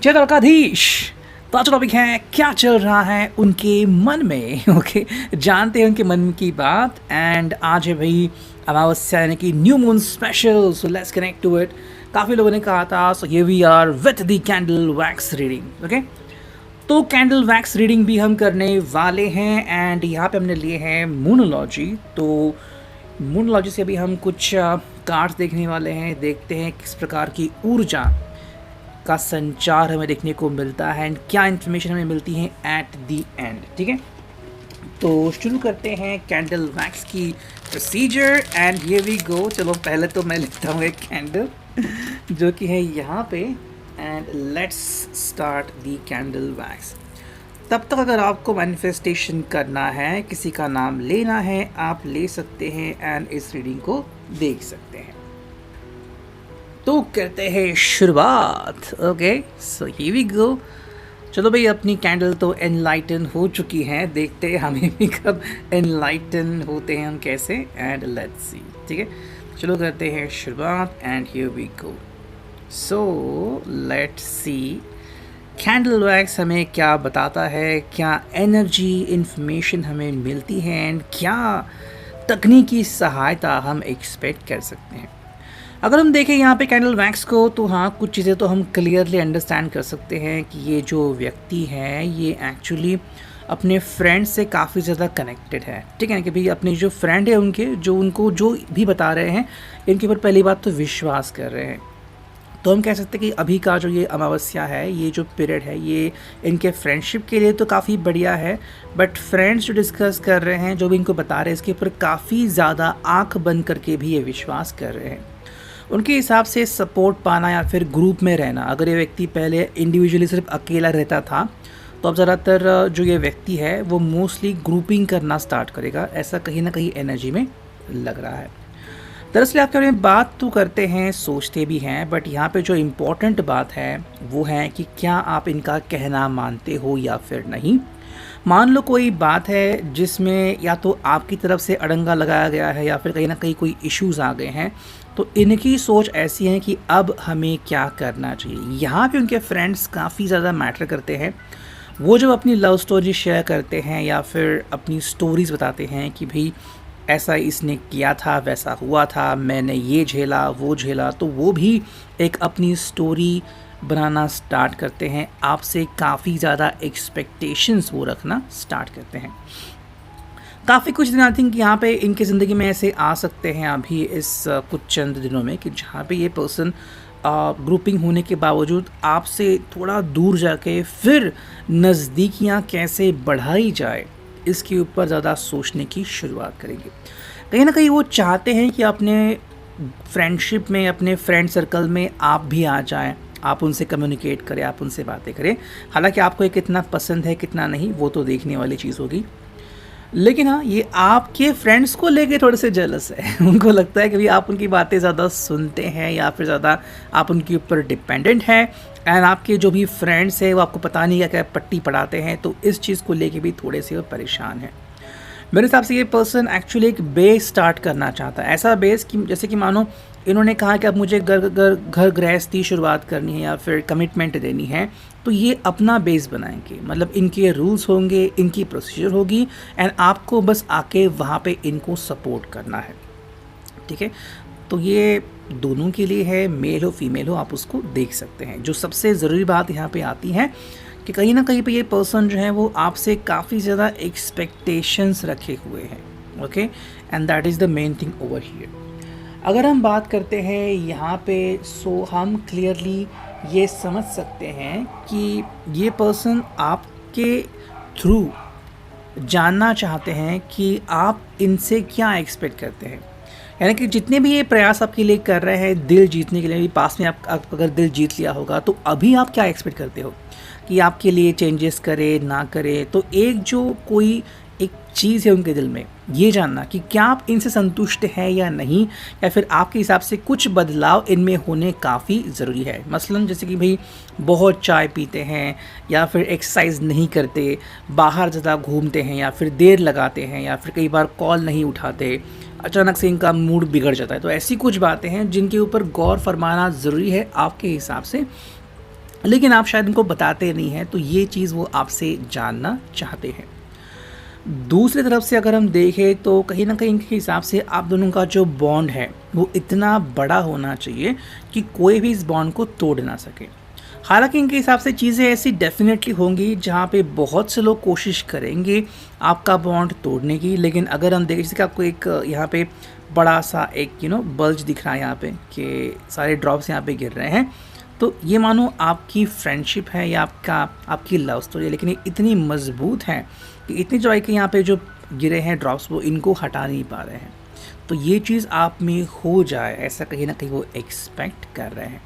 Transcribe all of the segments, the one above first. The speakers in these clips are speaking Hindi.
चतुर्काधीश। तो आज टॉपिक है क्या चल रहा है उनके मन में। ओके, जानते हैं उनके मन की बात। एंड आज है भाई अमावस्या यानी कि new moon special, so let's connect to it. काफ़ी लोगों ने कहा था, so here we are with the candle wax reading. Okay, तो कैंडल वैक्स रीडिंग भी हम करने वाले हैं। एंड यहाँ पे हमने लिए हैं मूनोलॉजी। तो मूनोलॉजी से अभी हम कुछ कार्ड्स देखने वाले हैं, देखते हैं किस प्रकार की ऊर्जा का संचार हमें देखने को मिलता है एंड क्या इन्फॉर्मेशन हमें मिलती है एट दी एंड। ठीक है, तो शुरू करते हैं कैंडल वैक्स की procedure and here we go. चलो पहले तो मैं लेता हूँ एक कैंडल जो कि है यहाँ पे and let's start the candle wax. तब तक अगर आपको मैनिफेस्टेशन करना है, किसी का नाम लेना है, आप ले सकते हैं एंड इस रीडिंग को देख सकते हैं। तो करते हैं शुरुआत। Okay, so here we go. चलो भाई, अपनी कैंडल तो एनलाइटन हो चुकी हैं, देखते हैं हमें भी कब एनलाइटन होते हैं हम कैसे। And let's see. ठीक है, चलो करते हैं शुरुआत and here we go. So let's see candle wax हमें क्या बताता है, क्या एनर्जी इन्फॉर्मेशन हमें मिलती है एंड क्या तकनीकी सहायता हम एक्सपेक्ट कर सकते हैं। अगर हम देखें यहाँ पे कैंडल वैक्स को, तो हाँ कुछ चीज़ें तो हम क्लियरली अंडरस्टैंड कर सकते हैं कि ये जो व्यक्ति है ये एक्चुअली अपने फ्रेंड से काफ़ी ज़्यादा कनेक्टेड है। ठीक है, कि भाई अपने जो फ्रेंड है उनके जो उनको जो भी बता रहे हैं इनके ऊपर पहली बात तो विश्वास कर रहे हैं। तो हम कह सकते हैं कि अभी का जो ये अमावस्या है, ये जो पीरियड है, ये इनके फ्रेंडशिप के लिए तो काफ़ी बढ़िया है। बट फ्रेंड्स जो डिस्कस कर रहे हैं, जो भी इनको बता रहे हैं, इसके ऊपर काफ़ी ज़्यादा आँख बंद करके भी ये विश्वास कर रहे हैं। उनके हिसाब से सपोर्ट पाना या फिर ग्रुप में रहना, अगर ये व्यक्ति पहले इंडिविजुअली सिर्फ अकेला रहता था, तो अब ज़्यादातर जो ये व्यक्ति है वो मोस्टली ग्रुपिंग करना स्टार्ट करेगा, ऐसा कहीं ना कहीं एनर्जी में लग रहा है। दरअसल आपके बारे में बात तो करते हैं, सोचते भी हैं, बट यहाँ पे जो इम्पोर्टेंट बात है वो है कि क्या आप इनका कहना मानते हो या फिर नहीं। मान लो कोई बात है जिसमें या तो आपकी तरफ से अड़ंगा लगाया गया है या फिर कहीं ना कहीं कोई इश्यूज़ आ गए हैं, तो इनकी सोच ऐसी है कि अब हमें क्या करना चाहिए। यहाँ पे उनके फ्रेंड्स काफ़ी ज़्यादा मैटर करते हैं। वो जब अपनी लव स्टोरी शेयर करते हैं या फिर अपनी स्टोरीज़ बताते हैं कि भाई ऐसा इसने किया था, वैसा हुआ था, मैंने ये झेला वो झेला, तो वो भी एक अपनी स्टोरी बनाना स्टार्ट करते हैं। आपसे काफ़ी ज़्यादा एक्सपेक्टेशंस वो रखना स्टार्ट करते हैं। काफ़ी कुछ दिन आई थिंक यहाँ पे इनकी ज़िंदगी में ऐसे आ सकते हैं अभी इस कुछ चंद दिनों में कि जहाँ पे ये पर्सन ग्रुपिंग होने के बावजूद आपसे थोड़ा दूर जाके फिर नज़दीकियाँ कैसे बढ़ाई जाए इसके ऊपर ज़्यादा सोचने की शुरुआत करेंगे। कहीं ना कहीं वो चाहते हैं कि अपने फ्रेंडशिप में, अपने फ्रेंड सर्कल में आप भी आ जाएं, आप उनसे कम्युनिकेट करें, आप उनसे बातें करें। हालांकि आपको ये कितना पसंद है कितना नहीं वो तो देखने वाली चीज़ होगी, लेकिन हाँ ये आपके फ्रेंड्स को लेके थोड़े से जेलस है। उनको लगता है कि भाई आप उनकी बातें ज़्यादा सुनते हैं या फिर ज़्यादा आप उनके ऊपर डिपेंडेंट हैं एंड आपके जो भी फ्रेंड्स हैं वो आपको पता नहीं क्या क्या पट्टी पढ़ाते हैं। तो इस चीज़ को लेके भी थोड़े से वो परेशान हैं। मेरे हिसाब से ये पर्सन एक्चुअली एक बेस स्टार्ट करना चाहता है, ऐसा बेस कि जैसे कि मानो इन्होंने कहा कि अब मुझे घर गृहस्थी शुरुआत करनी है या फिर कमिटमेंट देनी है, तो ये अपना बेस बनाएंगे। मतलब इनके रूल्स होंगे, इनकी प्रोसीजर होगी एंड आपको बस आके वहाँ पे इनको सपोर्ट करना है। ठीक है, तो ये दोनों के लिए है, मेल हो फीमेल हो, आप उसको देख सकते हैं। जो सबसे ज़रूरी बात यहाँ पे आती है कि कहीं ना कहीं पे ये पर्सन जो है वो आपसे काफ़ी ज़्यादा एक्सपेक्टेशंस रखे हुए हैं। Okay, and that is the main thing over here. अगर हम बात करते हैं यहाँ पे, सो हम क्लियरली ये समझ सकते हैं कि ये पर्सन आपके थ्रू जानना चाहते हैं कि आप इनसे क्या एक्सपेक्ट करते हैं। यानी कि जितने भी ये प्रयास आपके लिए कर रहे हैं दिल जीतने के लिए, भी पास में आप अगर दिल जीत लिया होगा तो अभी आप क्या एक्सपेक्ट करते हो कि आपके लिए चेंजेस करे ना करे। तो एक जो कोई एक चीज़ है उनके दिल में, ये जानना कि क्या आप इनसे संतुष्ट हैं या नहीं, या फिर आपके हिसाब से कुछ बदलाव इनमें होने काफ़ी ज़रूरी है। मसलन जैसे कि भाई बहुत चाय पीते हैं या फिर एक्सरसाइज नहीं करते, बाहर ज़्यादा घूमते हैं या फिर देर लगाते हैं या फिर कई बार कॉल नहीं उठाते, अचानक से इनका मूड बिगड़ जाता है। तो ऐसी कुछ बातें हैं जिनके ऊपर गौर फरमाना ज़रूरी है आपके हिसाब से। लेकिन आप शायद उनको बताते नहीं हैं, तो ये चीज़ वो आपसे जानना चाहते हैं। दूसरी तरफ से अगर हम देखें तो कहीं न कहीं के हिसाब से आप दोनों का जो बॉन्ड है वो इतना बड़ा होना चाहिए कि कोई भी इस बॉन्ड को तोड़ ना सके। हालाँकि इनके हिसाब से चीज़ें ऐसी डेफ़िनेटली होंगी जहाँ पे बहुत से लोग कोशिश करेंगे आपका बॉन्ड तोड़ने की, लेकिन अगर हम देखें जैसे कि आपको एक यहाँ पे बड़ा-सा एक बल्ज दिख रहा है यहाँ पे कि सारे ड्रॉप्स यहाँ पे गिर रहे हैं, तो ये मानो आपकी फ्रेंडशिप है या आपकी लव स्टोरी है, लेकिन ये इतनी मज़बूत है कि इतनी जो है कि यहाँ पे जो गिरे हैं ड्रॉप्स वो इनको हटा नहीं पा रहे हैं। तो ये चीज़ आप में हो जाए ऐसा कहीं न कहीं वो एक्सपेक्ट कर रहे हैं।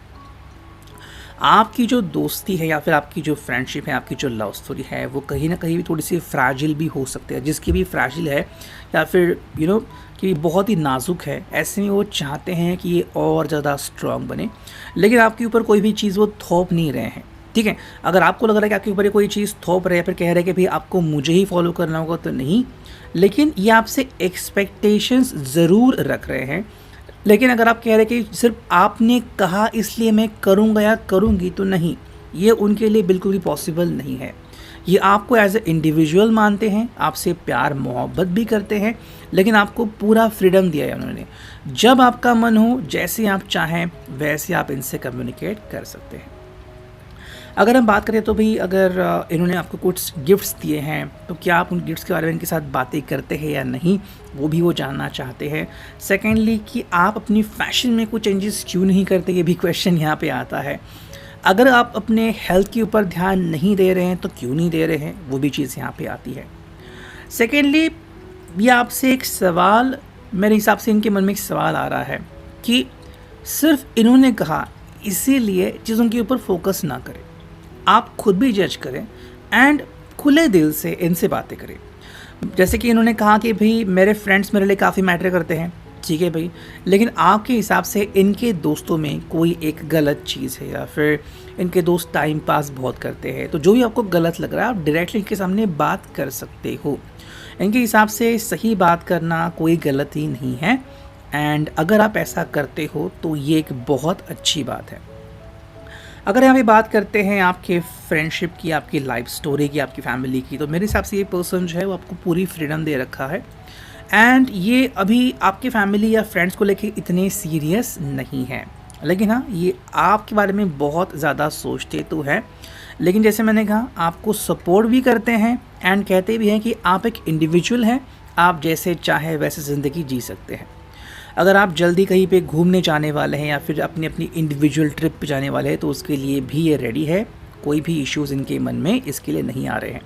आपकी जो दोस्ती है या फिर आपकी जो फ्रेंडशिप है, आपकी जो लव स्टोरी है, वो कहीं न कहीं भी थोड़ी-सी फ्रैजिल भी हो सकती है। जिसकी भी फ्रैजिल है या फिर कि बहुत ही नाज़ुक है, ऐसे में वो चाहते हैं कि ये और ज़्यादा स्ट्रॉन्ग बने, लेकिन आपके ऊपर कोई भी चीज़ वो थोप नहीं रहे हैं, ठीक है? अगर आपको लग रहा है कि आपके ऊपर ये कोई चीज़ थोप रहे हैं, फिर कह रहे हैं कि भई आपको मुझे ही फॉलो करना होगा, तो नहीं। लेकिन ये आपसे एक्सपेक्टेशंस ज़रूर रख रहे हैं। लेकिन अगर आप कह रहे हैं कि सिर्फ़ आपने कहा इसलिए मैं करूँगा या करूँगी, तो नहीं, ये उनके लिए बिल्कुल भी पॉसिबल नहीं है। ये आपको एज़ ए इंडिविजुअल मानते हैं, आपसे प्यार मोहब्बत भी करते हैं, लेकिन आपको पूरा फ्रीडम दिया है उन्होंने। जब आपका मन हो, जैसे आप चाहें, वैसे आप इनसे कम्युनिकेट कर सकते हैं। अगर हम बात करें तो भई अगर इन्होंने आपको कुछ गिफ्ट्स दिए हैं, तो क्या आप उन गिफ्ट्स के बारे में इनके साथ बातें करते हैं या नहीं, वो भी वो जानना चाहते हैं। सेकेंडली कि आप अपनी फ़ैशन में कुछ चेंजेस क्यों नहीं करते, ये भी क्वेश्चन यहाँ पे आता है। अगर आप अपने हेल्थ के ऊपर ध्यान नहीं दे रहे हैं, तो क्यों नहीं दे रहे हैं, वो भी चीज़ यहाँ पे आती है। सेकेंडली ये आपसे एक सवाल, मेरे हिसाब से इनके मन में एक सवाल आ रहा है कि सिर्फ इन्होंने कहा इसीलिए चीज़ों के ऊपर फोकस ना करें, आप खुद भी जज करें एंड खुले दिल से इनसे बातें करें। जैसे कि इन्होंने कहा कि भाई मेरे फ्रेंड्स मेरे लिए काफ़ी मैटर करते हैं, ठीक है भाई, लेकिन आपके हिसाब से इनके दोस्तों में कोई एक गलत चीज़ है या फिर इनके दोस्त टाइम पास बहुत करते हैं, तो जो भी आपको गलत लग रहा है आप डायरेक्टली इनके सामने बात कर सकते हो। इनके हिसाब से सही बात करना कोई गलत ही नहीं है, एंड अगर आप ऐसा करते हो तो ये एक बहुत अच्छी बात है। अगर यहाँ पे बात करते हैं आपके फ्रेंडशिप की, आपकी लाइफ स्टोरी की, आपकी फैमिली की, तो मेरे हिसाब से ये पर्सन जो है वो आपको पूरी फ्रीडम दे रखा है, एंड ये अभी आपके फैमिली या फ्रेंड्स को लेके इतने सीरियस नहीं है। लेकिन हाँ, ये आपके बारे में बहुत ज़्यादा सोचते तो हैं, लेकिन जैसे मैंने कहा आपको सपोर्ट भी करते हैं एंड कहते भी हैं कि आप एक इंडिविजुअल हैं, आप जैसे चाहे वैसे ज़िंदगी जी सकते हैं। अगर आप जल्दी कहीं पे घूमने जाने वाले हैं या फिर अपनी अपनी इंडिविजुअल ट्रिप पे जाने वाले हैं, तो उसके लिए भी ये रेडी है, कोई भी इश्यूज़ इनके मन में इसके लिए नहीं आ रहे हैं।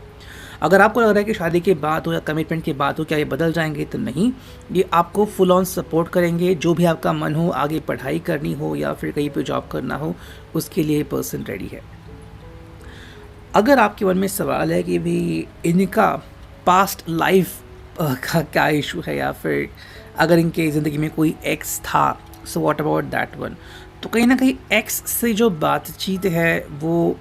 अगर आपको लग रहा है कि शादी के बाद हो या कमिटमेंट के बाद हो क्या ये बदल जाएंगे, तो नहीं, ये आपको फुल ऑन सपोर्ट करेंगे। जो भी आपका मन हो, आगे पढ़ाई करनी हो या फिर कहीं पे जॉब करना हो, उसके लिए पर्सन रेडी है। अगर आपके मन में सवाल है कि भी इनका पास्ट लाइफ का क्या इशू है या फिर अगर इनके ज़िंदगी में कोई एक्स था, so what about that one, तो कहीं ना कहीं एक्स से जो बातचीत है वो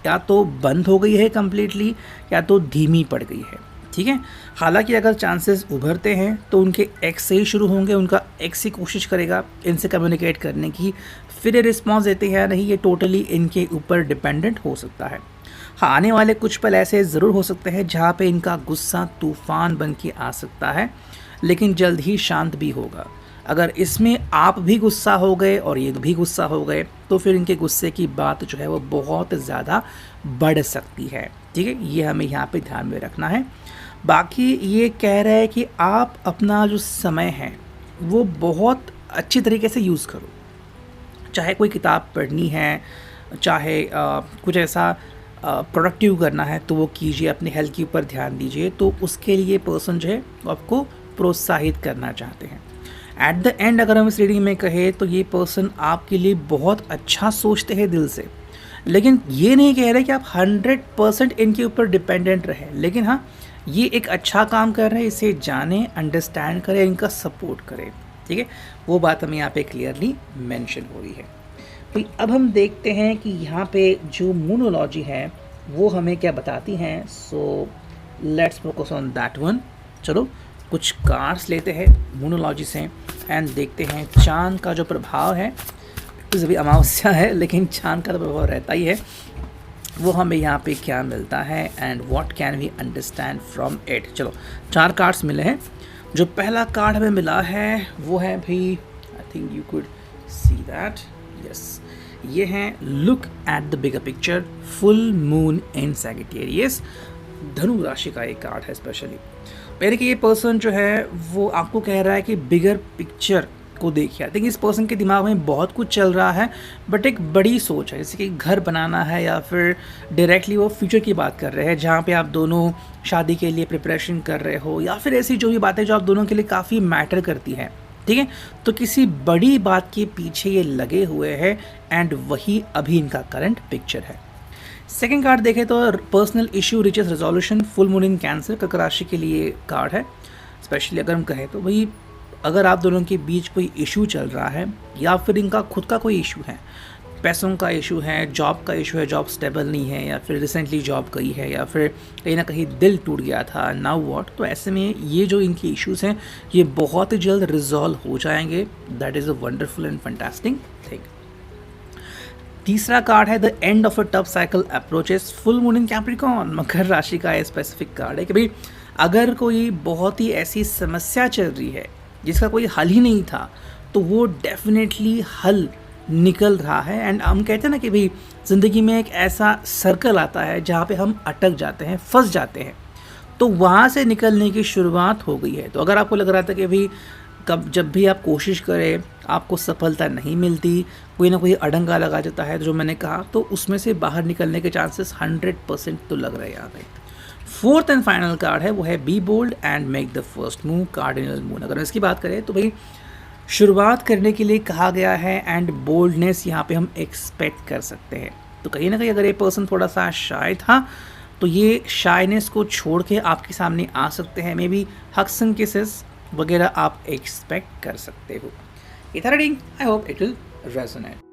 या तो बंद हो गई है कम्प्लीटली या तो धीमी पड़ गई है, ठीक है। हालांकि अगर चांसेस उभरते हैं तो उनके एक्स से ही शुरू होंगे, उनका एक्स ही कोशिश करेगा इनसे कम्युनिकेट करने की, फिर ये रिस्पॉन्स देते हैं या नहीं, ये टोटली इनके ऊपर डिपेंडेंट हो सकता है। हाँ, आने वाले कुछ पल ऐसे ज़रूर हो सकते हैं जहाँ पे इनका गुस्सा तूफ़ान बन के आ सकता है, लेकिन जल्द ही शांत भी होगा। अगर इसमें आप भी गुस्सा हो गए और ये भी गुस्सा हो गए, तो फिर इनके गुस्से की बात जो है वो बहुत ज़्यादा बढ़ सकती है, ठीक है। ये हमें यहाँ पे ध्यान में रखना है। बाकी ये कह रहे हैं कि आप अपना जो समय है वो बहुत अच्छी तरीके से यूज़ करो, चाहे कोई किताब पढ़नी है, चाहे कुछ ऐसा प्रोडक्टिव करना है तो वो कीजिए, अपने हेल्थ के ऊपर ध्यान दीजिए, तो उसके लिए पर्सन जो है वो आपको प्रोत्साहित करना चाहते हैं। एट द एंड अगर हम इस रीडिंग में कहें तो ये पर्सन आपके लिए बहुत अच्छा सोचते हैं दिल से, लेकिन ये नहीं कह रहे कि आप 100% इनके ऊपर डिपेंडेंट रहें, लेकिन हाँ, ये एक अच्छा काम कर रहे हैं, इसे जानें, अंडरस्टैंड करें, इनका सपोर्ट करें, ठीक है। वो बात हमें यहाँ पे क्लियरली मेंशन हो रही है। तो अब हम देखते हैं कि यहाँ पे जो मूनोलॉजी है वो हमें क्या बताती हैं। So let's focus on that one. चलो कुछ कार्ड्स लेते हैं मूनोलॉजी से एंड देखते हैं चांद का जो प्रभाव है तो अभी अमावस्या है, लेकिन चाँद का तो प्रभाव रहता ही है। वो हमें यहाँ पे क्या मिलता है and what can we understand from it. चलो 4 कार्ड्स मिले हैं। जो पहला कार्ड हमें मिला है वो है भाई, I think you could see that, yes, ये है look at the bigger picture, full moon in Sagittarius. धनु राशि का एक कार्ड है स्पेशली, यानी कि ये पर्सन जो है वो आपको कह रहा है कि बिगर पिक्चर को देखिए। देखिए इस पर्सन के दिमाग में बहुत कुछ चल रहा है, बट एक बड़ी सोच है, जैसे कि घर बनाना है या फिर डायरेक्टली वो फ्यूचर की बात कर रहे हैं, जहाँ पे आप दोनों शादी के लिए प्रिपरेशन कर रहे हो, या फिर ऐसी जो भी बातें जो आप दोनों के लिए काफ़ी मैटर करती हैं, ठीक है। तो किसी बड़ी बात के पीछे ये लगे हुए हैं एंड वही अभी इनका करंट पिक्चर है। सेकेंड कार्ड देखें तो personal issue reaches resolution, full moon in Cancer, कर्क राशि के लिए कार्ड है। स्पेशली अगर हम कहें तो भाई अगर आप दोनों के बीच कोई इशू चल रहा है या फिर इनका खुद का कोई इशू है, पैसों का इशू है, जॉब का इशू है, जॉब स्टेबल नहीं है, या फिर रिसेंटली जॉब गई है, या फिर कहीं ना कहीं दिल टूट गया था, नाउ व्हाट, तो ऐसे में ये जो इनके इश्यूज़ हैं ये बहुत ही जल्द रिजॉल्व हो जाएंगे। That is a wonderful and fantastic thing. तीसरा कार्ड है the end of a tough cycle approaches, full moon in Capricorn, मकर राशि का एक स्पेसिफिक कार्ड है कि भाई अगर कोई बहुत ही ऐसी समस्या चल रही है जिसका कोई हल ही नहीं था, तो वो डेफिनेटली हल निकल रहा है। एंड हम कहते हैं ना कि भाई ज़िंदगी में एक ऐसा सर्कल आता है जहाँ पे हम अटक जाते हैं, फंस जाते हैं, तो वहाँ से निकलने की शुरुआत हो गई है। तो अगर आपको लग रहा था कि भाई जब भी आप कोशिश करें आपको सफलता नहीं मिलती, कोई ना कोई अड़ंगा लगा जाता है, तो जो मैंने कहा, तो उसमें से बाहर निकलने के चांसेस 100% तो लग रहे हैं यहाँ पे। फोर्थ एंड फाइनल कार्ड है वो है be bold and make the first move, cardinal moon. अगर इसकी बात करें तो भाई शुरुआत करने के लिए कहा गया है एंड बोल्डनेस यहाँ पे हम एक्सपेक्ट कर सकते हैं। तो कहीं ना कहीं अगर ये पर्सन थोड़ा सा शाय था तो ये शायनेस को छोड़ के आपके सामने आ सकते हैं। May be hugs and kisses वगैरह आप एक्सपेक्ट कर सकते हो। इतना reading, I hope it will resonate.